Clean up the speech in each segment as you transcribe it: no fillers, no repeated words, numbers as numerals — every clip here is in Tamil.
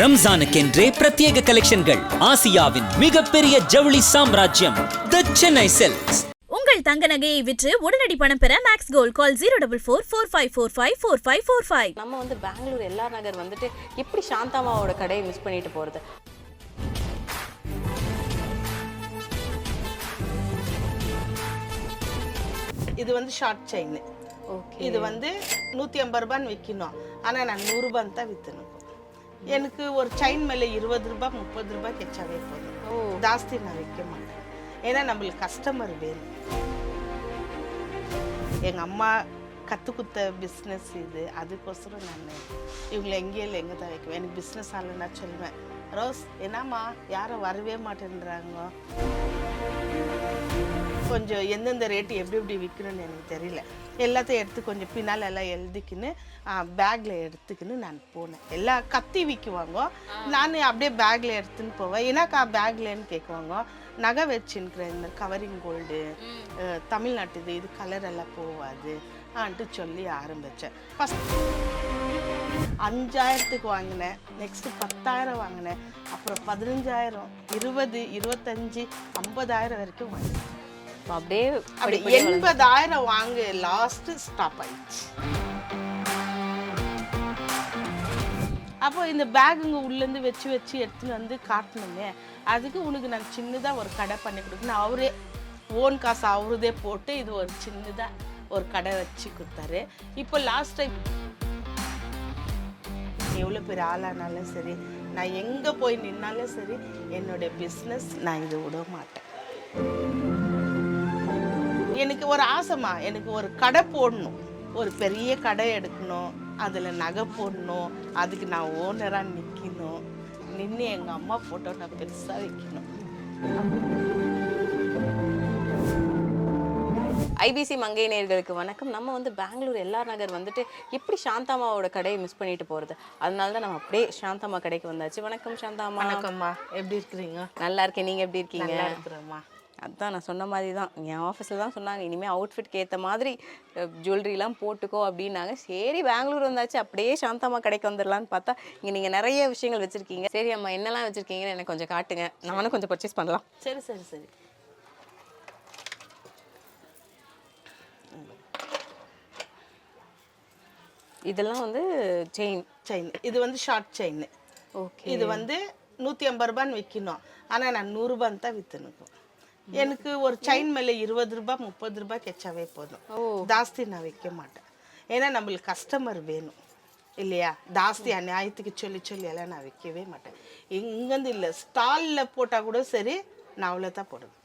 ரம்ஜானுக்கென்றே பிரத்யேக கலெக்ஷன்கள். ஆசியாவின் மிகப்பெரிய ஜவுளி சாம்ராஜ்யம் தி சென்னை சில்க்ஸ். உங்கள் தங்க நகையை விற்று உடனடி பணம் பெற மேக்ஸ் கோல்ட் கால் 04445454545. நம்ம வந்து பெங்களூர் எல்ஆர் நகர் வந்துட்டு எப்படி சாந்தாமாவோட கடையை மிஸ் பண்ணிட்டு போறது? இது வந்து ஷார்ட் செயின். இது வந்து 150 ரூபான்னு விற்கணும், ஆனால் நான் 100 ரூபான்னு தான் விற்றணும். எனக்கு ஒரு செயின் மேலே 20 ரூபாய் 30 ரூபாய் கெச்சாவே போதும். ஜாஸ்தி நான் விற்க மாட்டேன், ஏன்னா நம்மளுக்கு கஸ்டமர் வேணும். எங்கள் அம்மா கற்றுக்குத்த பிஸ்னஸ் இது, அதுக்கோசரம் நான் இவங்களை எங்கேயே இல்லை எங்கே தான் வைக்குவேன். எனக்கு பிஸ்னஸ் ஆகலைன்னா சொல்லுவேன், ரோஸ் என்னம்மா யாரும் வரவே மாட்டேன்றாங்க, கொஞ்சம் எந்தெந்த ரேட்டு எப்படி எப்படி விற்கணும்னு எனக்கு தெரியல. எல்லாத்தையும் எடுத்து கொஞ்சம் பின்னால் எல்லாம் எழுதிக்கின்னு பேக்கில் எடுத்துக்கின்னு நான் போனேன். எல்லாம் கத்தி விற்குவாங்க, நான் அப்படியே பேக்கில் எடுத்துன்னு போவேன். ஏன்னாக்கா பேக்லன்னு கேட்குவாங்க. நகை வச்சுன்னுக்கிற இந்த கவரிங் கோல்டு தமிழ்நாட்டுது, இது கலர் எல்லாம் போவாது ஆன்ட்டு சொல்லி ஆரம்பித்தேன். ஃபஸ்ட் 5000க்கு வாங்கினேன், நெக்ஸ்ட்டு 10,000 வாங்கினேன், அப்புறம் 15,000, 20, 25, 50,000 வரைக்கும் வாங்கினேன். அப்படியே 80,000 வாங்க லாஸ்ட் ஸ்டாப் ஆயிடுச்சு. அப்போ இந்த பேகுங்க உள்ளேருந்து வச்சு வச்சு எடுத்துன்னு வந்து காட்டணுங்க. அதுக்கு உனக்கு நான் சின்னதாக ஒரு கடை பண்ணி கொடுக்கணும். அவரே ஓன் காசு அவருதே போட்டு இது ஒரு சின்னதாக ஒரு கடை வச்சு கொடுத்தாரு. இப்போ லாஸ்ட் டைம் எவ்வளோ பெரிய ஆளானாலும் சரி, நான் எங்கே போய் நின்னாலும் சரி, என்னுடைய பிஸ்னஸ் நான் இதை விட மாட்டேன். எனக்கு ஒரு ஆசைமா, எனக்கு ஒரு கடை போடணும், ஒரு பெரிய கடை எடுக்கணும், அதில் நகை போடணும், அதுக்கு நான் ஓனராக நிற்கணும், நின்று எங்கள் அம்மா ஃபோட்டோ நான் பெருசாக வைக்கணும். ஐபிசி மங்கை நேயர்களுக்கு வணக்கம். நம்ம வந்து பெங்களூர் எல்ஆர் நகர் வந்துட்டு எப்படி சாந்தாமாவோட கடையை மிஸ் பண்ணிட்டு போகிறது, அதனால தான் நம்ம அப்படியே சாந்தாமா கடைக்கு வந்தாச்சு. வணக்கம் சாந்தாமா. வணக்கம்மா, எப்படி இருக்கிறீங்க? நல்லா இருக்கேன், நீங்கள் எப்படி இருக்கீங்க? நல்லா இருக்கிறேம்மா. அதுதான் நான் சொன்ன மாதிரி தான், என் ஆஃபீஸில் தான் சொன்னாங்க, இனிமேல் அவுட்ஃபிட்க்கு ஏற்ற மாதிரி ஜுவல்லரிலாம் போட்டுக்கோ அப்படின்னாங்க. சரி பெங்களூர் வந்தாச்சு, அப்படியே சாந்தாமா கடைக்கு வந்துடலான்னு பார்த்தா இங்கே நீங்கள் நிறைய விஷயங்கள் வச்சுருக்கீங்க. சரி அம்மா, என்னெல்லாம் வச்சுருக்கீங்கன்னு எனக்கு கொஞ்சம் காட்டுங்க, நானும் கொஞ்சம் பர்ச்சேஸ் பண்ணலாம். சரி சரி சரி. இதெல்லாம் வந்து செயின். இது வந்து ஷார்ட் செயின். ஓகே. இது வந்து 150 ரூபான்னு விற்கணும், ஆனால் நான் 100 ரூபான்னு தான் விற்றுனுக்கும். எனக்கு ஒரு செயின் மேலே 20 ரூபாய் 30 ரூபாய் கெச்சாவே போதும். ஜாஸ்தி நான் விற்க மாட்டேன், ஏன்னா நம்மளுக்கு கஸ்டமர் வேணும் இல்லையா. ஜாஸ்தி அநியாயத்துக்கு சொல்லி சொல்லி எல்லாம் நான் விற்கவே மாட்டேன். இங்கேருந்து இல்லை, ஸ்டாலில் போட்டால் கூட சரி, நான் அவ்வளோதான் போடுவேன்.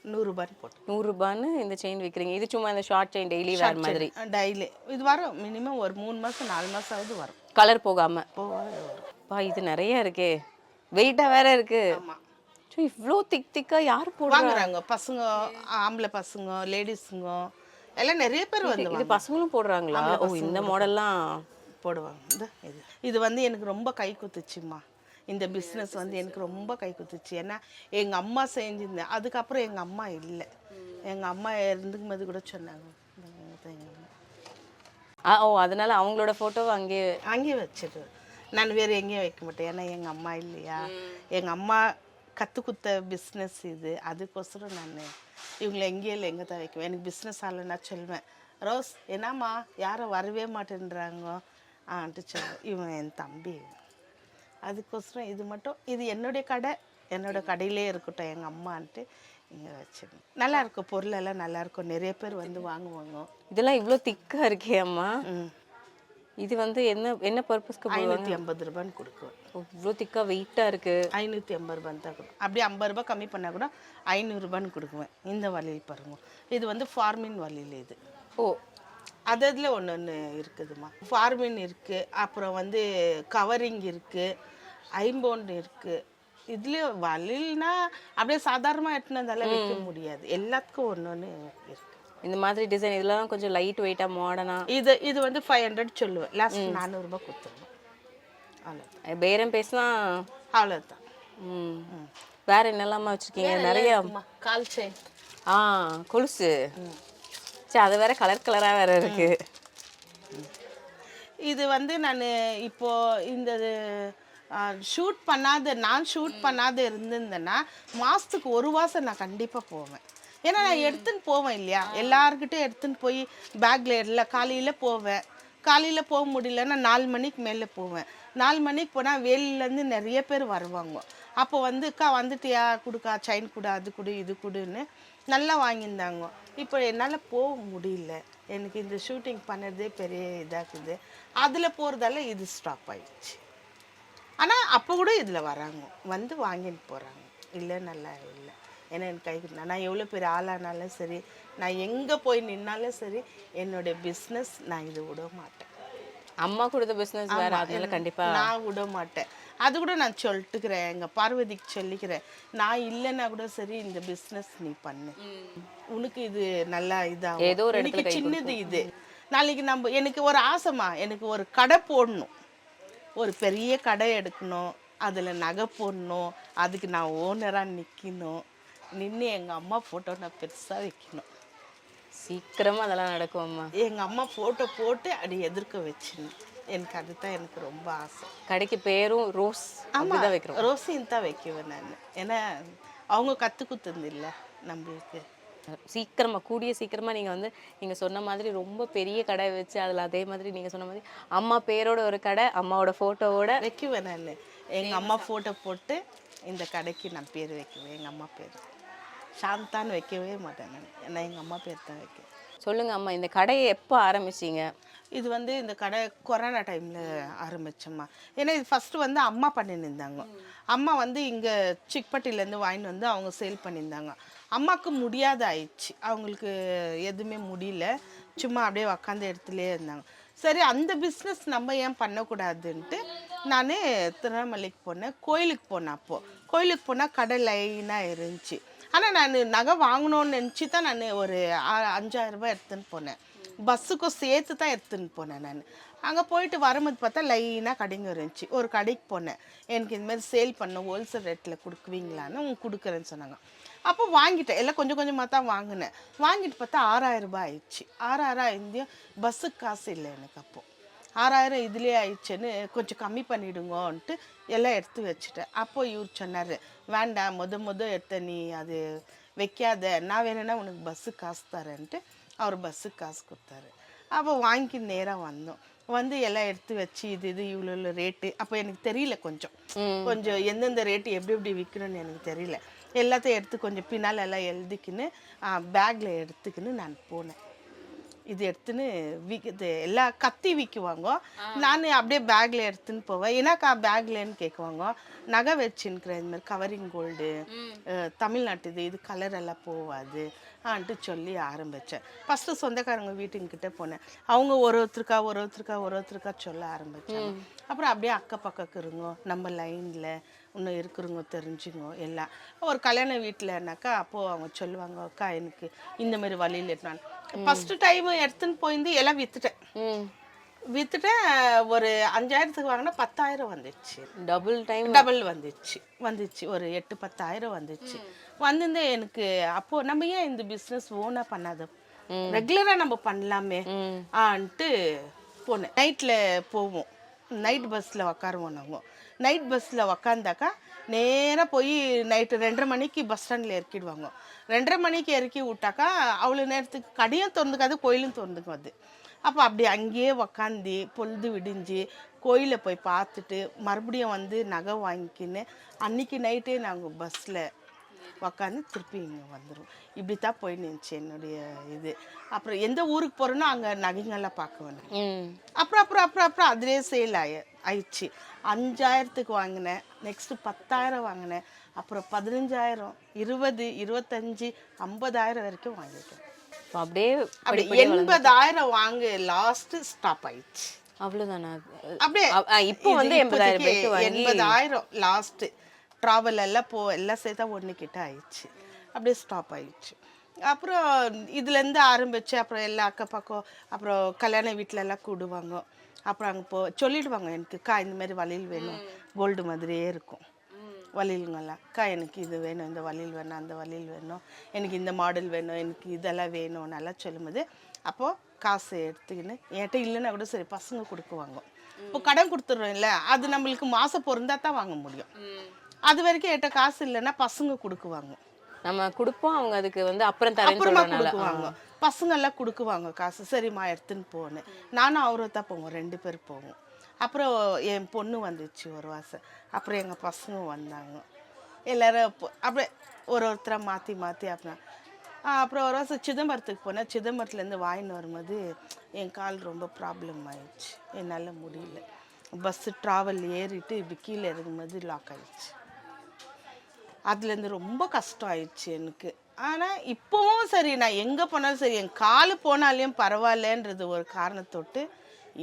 100 ரூபான்னு போட்டு 100 ரூபான்னு இந்த செயின் விற்கிறீங்க. இது சும்மா இந்த ஷார்ட் செயின் டெய்லி வேர் மாதிரி? டெய்லி இது வரும், மினிமம் ஒரு 3 மாதம் 4 மாதமாவது வரும், கலர் போகாமல். வரும். பா, இது நிறைய இருக்கே, வெயிட்டாக வேற இருக்கு. ஆமாம், இவ்வளோ திக்கா யார் வாங்குறாங்க? பசங்க, ஆம்பளை பசங்க, லேடிஸுங்க எல்லாம் நிறைய பேர் வந்து. இது பசங்களும் போடுறாங்களா? ஓ, இந்த மாடல்லாம் போடுவாங்க. இது வந்து எனக்கு ரொம்ப கை குத்துச்சுமா. இந்த பிஸ்னஸ் வந்து எனக்கு ரொம்ப கை குத்துச்சு. ஏன்னா எங்கள் அம்மா செஞ்சிருந்தேன், அதுக்கப்புறம் எங்கள் அம்மா இல்லை. எங்கள் அம்மா இருந்துக்கும் போது கூட சொன்னாங்க. ஓ, அதனால அவங்களோட ஃபோட்டோவை அங்கேயே வச்சுட்டு நான் வேறு எங்கேயும் வைக்க மாட்டேன், ஏன்னா எங்கள் அம்மா இல்லையா. எங்கள் அம்மா கற்றுக்குத்த பிஸ்னஸ் இது, அதுக்கோசரம் நான் இவங்களை எங்கேயே இல்லை எங்கே தான் வைக்குவேன். எனக்கு பிஸ்னஸ் ஆகலைன்னா சொல்லுவேன், ரோஸ் என்னம்மா யாரும் வரவே மாட்டேன்றாங்க ஆன்ட்டு சொல்லுவேன். இவன் என் தம்பி, அதுக்கோசரம் இது மட்டும், இது என்னுடைய கடை, என்னோட கடையிலே இருக்கட்டும் எங்கள் அம்மான்ட்டு இங்கே வச்சுருங்க. நல்லாயிருக்கும், பொருளெல்லாம் நல்லாயிருக்கும், நிறைய பேர் வந்து வாங்குவாங்க. இதெல்லாம் இவ்வளோ திக்காக இருக்கே அம்மா. இது வந்து என்ன பர்பஸ்க்கு? 550 ரூபான்னு கொடுக்குவேன். இவ்வளோ திக்காக வெயிட்டாக இருக்குது. 550 ரூபான்னு தான் கொடுக்கும். அப்படியே 50 ரூபாய் கம்மி பண்ணால் கூட 500 ரூபான்னு கொடுக்குவேன். இந்த வலையில் பாருங்க, இது வந்து ஃபார்மின் வலையில். இது அதில் ஒன்று இருக்குதுமா, ஃபார்மின் இருக்குது, அப்புறம் வந்து கவரிங் இருக்குது, ஐம்பவுண்ட் இருக்குது. இதுலேயே வலையில்னா அப்படியே சாதாரணமாக எட்டுனதால வைக்க முடியாது, எல்லாத்துக்கும் ஒன்று இருக்குது. இந்த மாதிரி டிசைன் இதெல்லாம் கொஞ்சம் லைட் வெயிட்டாக மாடர்னாக. இது வந்து 500 சொல்லுவேன், லாஸ்ட் 400 ரூபாய் கொடுத்துருவேன், அவ்வளோதான். பேரம் பேசினா அவ்வளோதான். வேற என்னெல்லாமா வச்சுருக்கீங்க? நிறைய கால் செயின். கொலுசு. சரி, அது வேற கலராக வேற இருக்கு. இது வந்து நான் இப்போ இந்த நான் ஷூட் பண்ணாத இருந்திருந்தேன்னா மாதத்துக்கு ஒரு வாரம் நான் கண்டிப்பாக போவேன். ஏன்னா நான் எடுத்துன்னு போவேன் இல்லையா, எல்லாருக்கிட்டையும் எடுத்துன்னு போய் பேக்கில் இல்லை காலையில் போவேன். காலையில் போக முடியலன்னா 4 மணிக்கு மேலே போவேன். 4 மணிக்கு போனால் வேலையிலேருந்து நிறைய பேர் வருவாங்க. அப்போ அக்கா வந்துட்டியா, கொடுக்கா செயின் கொடு, அது கொடு, இது கொடுன்னு நல்லா வாங்கியிருந்தாங்க. இப்போ என்னால் போக முடியல, எனக்கு இந்த ஷூட்டிங் பண்ணுறதே பெரிய இதாகுது. அதில் போகிறதால இது ஸ்டாப் ஆயிடுச்சு. ஆனால் அப்போ கூட இதில் வராங்க, வந்து வாங்கிட்டு போகிறாங்க. இல்லை நல்லா இல்லை, ஏன்னா எனக்கு கைக்கு நான் எவ்வளோ பெரிய ஆளானாலும் சரி, நான் எங்கே போய் நின்னாலும் சரி, என்னுடைய பிஸ்னஸ் நான் இது விட மாட்டேன். அம்மா கொடுத்த பிஸ்னஸ் வேற, அதனால கண்டிப்பா நான் விட மாட்டேன். அது கூட நான் சொல்லிட்டுக்கிறேன், எங்கள் பார்வதிக்கு சொல்லிக்கிறேன், நான் இல்லைன்னா கூட சரி இந்த பிஸ்னஸ் நீ பண்ணு, உனக்கு இது நல்லா இதாகும். ஏதோ ஒரு எனக்கு சின்னது இது, நாளைக்கு எனக்கு ஒரு ஆசைமா, எனக்கு ஒரு கடை போடணும், ஒரு பெரிய கடை எடுக்கணும், அதில் நகை போடணும், அதுக்கு நான் ஓனராக நிற்கணும், நின்று எங்கள் அம்மா ஃபோட்டோ நான் பெருசாக வைக்கணும். சீக்கிரமா அதெல்லாம் நடக்கும் அம்மா. எங்கள் அம்மா ஃபோட்டோ போட்டு அப்படி எதிர்க்க வச்சுன்னு, எனக்கு அதுதான் எனக்கு ரொம்ப ஆசை. கடைக்கு பேரும் ரோஸ். ஆமாம், ரோஸின்னு தான் வைக்குவேன் நான். ஏன்னா அவங்க கற்றுக் கொடுத்தது இல்லை நம்மளுக்கு. சீக்கிரமா கூடிய சீக்கிரமா நீங்க சொன்ன மாதிரி ரொம்ப பெரிய கடை வச்சு அதில் அதே மாதிரி நீங்க சொன்ன மாதிரி அம்மா பேரோட ஒரு கடை, அம்மாவோட ஃபோட்டோவோட வைக்குவேன் நான். எங்கள் அம்மா ஃபோட்டோ போட்டு இந்த கடைக்கு நான் பேர் வைக்குவேன். எங்கள் அம்மா பேர் சாந்தான்னு வைக்கவே மாட்டேன் நான், ஏன்னா எங்கள் அம்மா பேர் தான் வைக்குவேன். சொல்லுங்க அம்மா, இந்த கடையை எப்போ ஆரம்பிச்சிங்க? இது இந்த கடை கொரோனா டைமில் ஆரம்பிச்சோம்மா. ஏன்னா இது ஃபஸ்ட்டு அம்மா பண்ணின்னு இருந்தாங்க. அம்மா இங்கே சிக்பட்டிலேருந்து வாங்கிட்டு வந்து அவங்க சேல் பண்ணியிருந்தாங்க. அம்மாவுக்கு முடியாத ஆயிடுச்சு, அவங்களுக்கு எதுவுமே முடியல, சும்மா அப்படியே உக்காந்த இடத்துலையே இருந்தாங்க. சரி, அந்த பிஸ்னஸ் நம்ம ஏன் பண்ணக்கூடாதுன்ட்டு நான் திருவண்ணாமலைக்கு போனேன். கோயிலுக்கு போனேன். அப்போது கோயிலுக்கு போனால் கடை லைனாக இருந்துச்சு. ஆனால் நான் நகை வாங்கணும்னு நினச்சி தான் நான் ஒரு 5000 ரூபாய் எடுத்துன்னு போனேன். பஸ்ஸுக்கும் சேர்த்து தான் எடுத்துன்னு போனேன் நான். அங்கே போயிட்டு வரும்போது பார்த்தா லைனாக கடைங்க இருந்துச்சு. ஒரு கடைக்கு போனேன், எனக்கு இந்தமாதிரி சேல் பண்ண ஹோல்சேல் ரேட்டில் கொடுக்குவீங்களான்னு, அவங்க கொடுக்குறேன்னு சொன்னாங்க. அப்போ வாங்கிட்டேன், எல்லாம் கொஞ்சம் கொஞ்சமாக தான் வாங்கினேன். வாங்கிட்டு பார்த்தா 6000 ரூபாய் ஆயிடுச்சு. 6000 இந்தியும் பஸ்ஸுக்கு காசு இல்லை எனக்கு. அப்போது 6000 இதுலேயே ஆயிடுச்சுன்னு கொஞ்சம் கம்மி பண்ணிவிடுங்கன்ட்டு எல்லாம் எடுத்து வச்சுட்டேன். அப்போது இவர் சொன்னார், வேண்டாம், முத எடுத்த நீ அது வைக்காத, நான் வேணும்னா உனக்கு பஸ்ஸுக்கு காசு தரேன்ட்டு அவர் பஸ்ஸுக்கு காசு கொடுத்தாரு. அப்போ வாங்கி நேராக வந்தோம். எல்லாம் எடுத்து வச்சு இது இவ்வளோ ரேட்டு. அப்போ எனக்கு தெரியல, கொஞ்சம் எந்தெந்த ரேட்டு எப்படி விற்கணும்னு எனக்கு தெரியல. எல்லாத்தையும் எடுத்து கொஞ்சம் பின்னால் எல்லாம் எழுதிக்கின்னு பேக்கில் எடுத்துக்கின்னு நான் போனேன். இது எடுத்துன்னு விற்குது, எல்லாம் கத்தி விற்குவாங்க. நான் அப்படியே பேக்கில் எடுத்துன்னு போவேன். ஏன்னாக்கா பேக்லன்னு கேட்குவாங்க. நகை வச்சுன்னுக்கிறேன், இந்த மாதிரி கவரிங் கோல்டு, தமிழ்நாட்டு இது கலர் எல்லாம் போவாது ஆன்ட்டு சொல்லி ஆரம்பித்தேன். ஃபஸ்ட்டு சொந்தக்காரங்க வீட்டுங்கிட்ட போனேன். அவங்க ஒருத்தருக்கா சொல்ல ஆரம்பித்தாங்க. அப்புறம் அப்படியே அக்கப்பக்கம் இருங்கோ, நம்ம லைனில் இன்னும் இருக்கிறவங்க தெரிஞ்சுங்க எல்லாம். ஒரு கல்யாண வீட்டில்னாக்கா அப்போது அவங்க சொல்லுவாங்க, அக்கா எனக்கு இந்தமாரி வழியில் எடுத்தான். ஃபஸ்ட்டு டைம் எடுத்துன்னு போயிருந்து எல்லாம் விற்றுட்டேன். ஒரு 5000க்கு வாங்கினா 10000 வந்துச்சு. டபுள் வந்துச்சு. ஒரு 8-10 வந்துச்சு. வந்துருந்து எனக்கு அப்போது நம்ம ஏன் இந்த பிஸ்னஸ் ஓனாக பண்ணாத, ரெகுலராக நம்ம பண்ணலாமே ஆன்ட்டு போனேன். நைட்டில் போவோம், நைட் பஸ்ஸில் உக்காருவோம். நாங்கள் நைட் பஸ்ஸில் உக்காந்தாக்கா நேராக போய் நைட்டு 2:30 மணிக்கு பஸ் ஸ்டாண்டில் இறக்கிடுவாங்க. 2:30 மணிக்கு இறக்கி விட்டாக்கா அவ்வளோ நேரத்துக்கு கடையும் திறந்துக்காது, கோயிலும் திறந்துக்காது. அப்போ அப்படி அங்கேயே உக்காந்து பொழுது விடிஞ்சு கோயிலை போய் பார்த்துட்டு மறுபடியும் நகை வாங்கிக்கின்னு அன்றைக்கி நைட்டே நாங்கள் பஸ்ஸில் உக்காந்து திருப்பி இங்கே வந்துடும். இப்படி தான் போய் நினச்சி என்னுடைய இது. அப்புறம் எந்த ஊருக்கு போகிறேனோ அங்கே நகைங்கெல்லாம் பார்க்க வேணும். அப்புறம் அதிலே சேல் ஆயிடுச்சு. 5000க்கு வாங்கினேன், நெக்ஸ்ட்டு 10000 வாங்கினேன், அப்புறம் 15000, 20, 25, 50000 வரைக்கும் வாங்கிட்டேன். அப்படியே 80,000 வாங்க லாஸ்ட்டு ஸ்டாப் ஆயிடுச்சு. அவ்வளோதானா? அப்படியே இப்போ 80,000 லாஸ்ட்டு ட்ராவல் எல்லாம் எல்லாம் சேர்த்தா 1 கிட்ட ஆயிடுச்சு. அப்படியே ஸ்டாப் ஆயிடுச்சு. அப்புறம் இதுலேருந்து ஆரம்பித்து அப்புறம் எல்லா அக்கப்பக்கம் அப்புறம் கல்யாண வீட்டிலலாம் கூடுவாங்க. அப்புறம் அங்கே சொல்லிடுவாங்க, எனக்குக்கா இந்தமாரி வளையல் வேணும், கோல்டு மாதிரியே இருக்கும் வளையலுங்கெல்லாம். அக்கா எனக்கு இது வேணும், இந்த வளையல் வேணும், அந்த வளையல் வேணும், எனக்கு இந்த மாடல் வேணும், எனக்கு இதெல்லாம் வேணும் நல்லா சொல்லும்போது அப்போது காசு எடுத்துக்கின்னு என்கிட்ட இல்லைன்னா கூட சரி பசங்க கொடுக்குவாங்க. இப்போ கடன் கொடுத்துட்றோம் இல்லை, அது நம்மளுக்கு மாதம் பொருந்தா தான் வாங்க முடியும். அது வரைக்கும் என்கிட்ட காசு இல்லைன்னா பசங்க கொடுக்குவாங்க. நம்ம கொடுப்போம், அவங்க அதுக்கு வந்து அப்புறம் தரேன்னு அப்புறமா சொல்றதுனால. கொடுக்குவாங்க. பசங்கள்லாம் கொடுக்குவாங்க காசு. சரிம்மா எடுத்துன்னு போனேன். நானும் அவரும் தான் போவோம், 2 பேர் போவோம். அப்புறம் என் பொண்ணு வந்துச்சு ஒரு வாசம். அப்புறம் எங்கள் பசங்க வந்தாங்க. எல்லோரும் அப்படியே ஒருத்தராக மாற்றி மாற்றி அப்புறம் ஒரு வருஷம் சிதம்பரத்துக்கு போனேன். சிதம்பரத்துலேருந்து வாங்கின்னு வரும்போது என் கால் ரொம்ப ப்ராப்ளம் ஆயிடுச்சு. என்னால் முடியல. பஸ்ஸு ட்ராவல் ஏறிட்டு இப்படி கீழே இறங்கும்போது லாக் ஆகிடுச்சு. அதுலேருந்து ரொம்ப கஷ்டம் ஆயிடுச்சு எனக்கு. ஆனால் இப்போவும் சரி, நான் எங்கே போனாலும் சரி, என் கால் போனாலையும் பரவாயில்லன்றது ஒரு காரணத்தொட்டு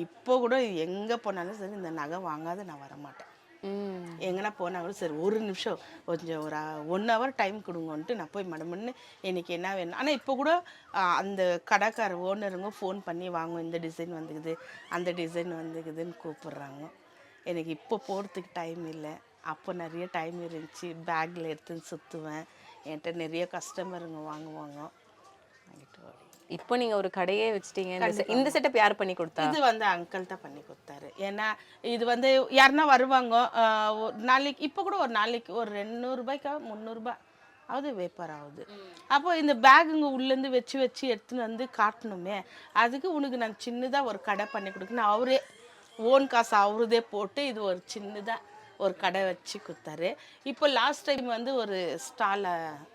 இப்போ கூட எங்கே போனாலும் சரி இந்த நகை வாங்காத நான் வரமாட்டேன். எங்கன்னா போனால் கூட சரி ஒரு நிமிஷம் கொஞ்சம் ஒரு 1 ஹவர் டைம் கொடுங்கன்ட்டு நான் போய் மடமன்னு எனக்கு என்ன வேணும். ஆனால் இப்போ கூட அந்த கடைக்கார ஓனருங்க ஃபோன் பண்ணி வாங்குவோம், இந்த டிசைன் வந்துக்குது அந்த டிசைன் வந்துக்குதுன்னு கூப்பிட்றாங்க. எனக்கு இப்போ போகிறதுக்கு டைம் இல்லை. அப்போ நிறைய டைம் இருந்துச்சு. பேக்கில் எடுத்துன்னு சுற்றுவேன். என்கிட்ட நிறைய கஸ்டமருங்க வாங்குவாங்க. இப்போ நீங்கள் ஒரு கடையே வச்சுட்டீங்க. இந்த செட்டப் யார் பண்ணி கொடுத்தா? இது வந்து அங்கிள் தான் பண்ணி கொடுத்தாரு. ஏன்னா இது வந்து யாருன்னா வருவாங்க ஒரு நாளைக்கு, இப்போ கூட ஒரு நாளைக்கு ஒரு 200 ரூபாய்க்கா 300 ரூபாய் ஆகுது வியாபாரம் ஆகுது. அப்போ இந்த பேகுங்க உள்ளேருந்து வச்சு வச்சு எடுத்துன்னு வந்து காட்டணுமே, அதுக்கு உனக்கு நான் சின்னதாக ஒரு கடை பண்ணி கொடுக்கணும். அவரே ஓன் காசு அவருதே போட்டு இது ஒரு சின்னதாக ஒரு கடை வச்சு கொடுத்தாரு. இப்போ லாஸ்ட் டைம் வந்து ஒரு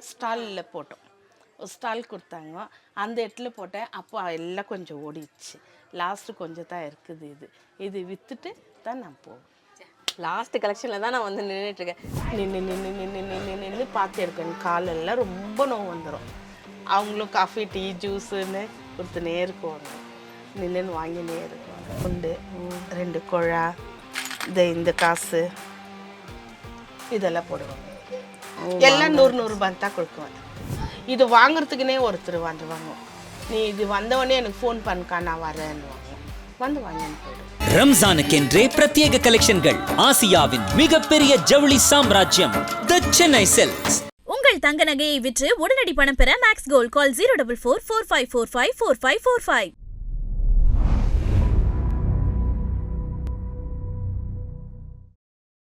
ஸ்டாலில் போட்டோம். ஒரு ஸ்டால் கொடுத்தாங்க, அந்த இடத்துல போட்டேன். அப்போ எல்லாம் கொஞ்சம் ஓடிடுச்சு. லாஸ்ட்டு கொஞ்சம் தான் இருக்குது. இது விற்றுட்டு தான் நான் போவேன். லாஸ்ட் கலெக்ஷனில் தான் நான் வந்து நின்றுட்டுருக்கேன். நின்று பார்த்து இருக்கேன். காலெல்லாம் ரொம்ப நோவு வந்துடும். அவங்களும் காஃபி டீ ஜூஸுன்னு கொடுத்துனே இருக்குவாங்க. நின்று வாங்கினே இருக்குவாங்க. உண்டு 2 குழா இந்த காசு இதெல்லாம் போடுவாங்க. எல்லாம் 100 ரூபாய் தான் கொடுக்குவேன். இது வாங்குறதுக்குனே ஒருத்தர் வந்துவாங்க. நீ இது வந்தவொடனே எனக்கு ஃபோன் பண்ணிக்கா, நான் வரேன்னு வந்து வாங்கின்னு போயிடுவேன். ரம்ஜானுக்கென்றே பிரத்யேக கலெக்ஷன்கள். ஆசியாவின் மிகப்பெரிய ஜவுளி சாம்ராஜ்யம் தி சென்னை சில்க்ஸ். உங்கள் தங்க நகையை விற்று உடனடி பணம் பெற மேக்ஸ் கோல்ட் கால் 04445454545.